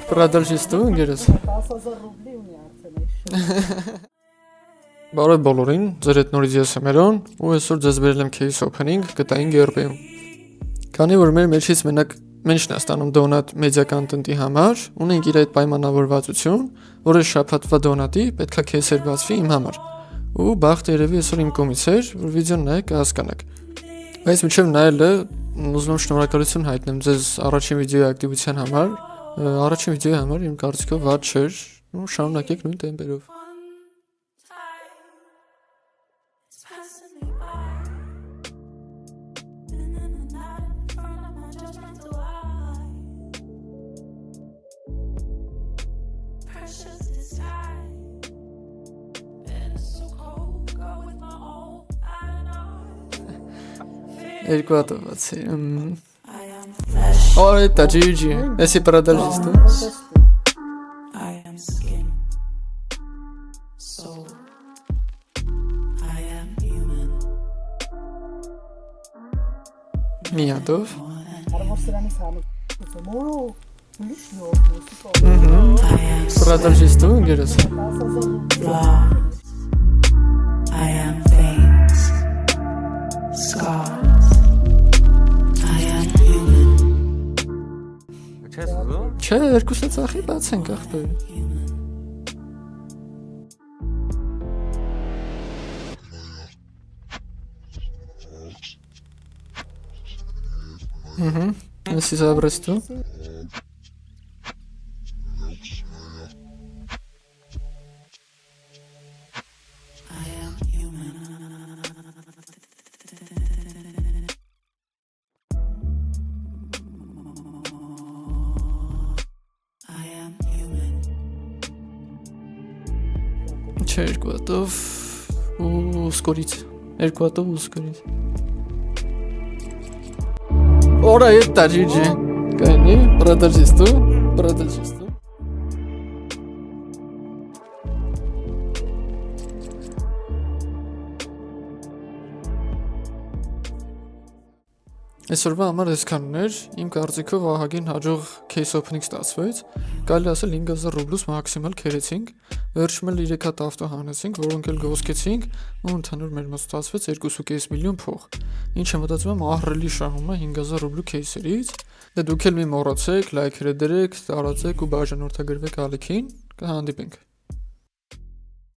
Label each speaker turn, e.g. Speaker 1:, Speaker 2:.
Speaker 1: Продолжистու ինգերս։
Speaker 2: 10,000 ռուբլի ունի արդեն։
Speaker 1: Բարև բոլորին, ձեր հետ նորից ես եմ Երոն, ու այսօր ձեզ բերել եմ case opening գտային GRB-ում։ Քանի որ մեր մեջից մենակ մենչն է ստանում դոնատ մեդիա կոնտենտի համար, ունենք իր այդ պայմանավորվածություն, որ այս շաբաթվա դոնատի պետքա case-եր բացվի իմ համար։ Ու բախտը երևի այսօր իմ կողմից էր, որ վիդեոն նայեք կհասկանաք։ Բայց մինչև նայելը ուզում եմ շնորհակալություն հայտնեմ ձեզ առաջին վիդեոյի ակտիվության համար։ Առաջին վիդեոյի համար իմ կարծիքով վատ չէր, ու շարունակեք նույն տեմպերով։ Երկու հատվածի։ Ո՞ր է դա GG։ Էսի продолжистու։ Միադով։
Speaker 2: Արմոր սրանից համեցում մորո լիշ նո
Speaker 1: Продолжистու ինգերս։
Speaker 2: 10,000
Speaker 3: I am veins, scars. I am human.
Speaker 1: Չէ, երկուսը ծախի բացենք ախպեր։ Էսի զաբրեստու։ Չէ, երկու հատով ու սկորից։ Երկու հատով ու սկորից։ Ora это GG. Կայնի, продолжистու։ Այսօրվա համար այսքանն էր, իմ կարծիքով ահագին հաջող case opening ստացվեց, կարելի ասել 5000 ռուբլուց մաքսիմալ քերեցինք, վերջում էլ 3 հատ ավտո հանեցինք, որոնք էլ գոսկեցինք, ու ընդհանուր մեր մոտ ստացվեց 2.5 միլիոն փող, ինչը մտածում եմ ահռելի շահում է 5000 ռուբլու case-երից, դե դուք էլ մի մոռացեք, լայքերը դրեք, տարածեք ու բաժանորդագրվեք ալիքին, կհանդիպենք։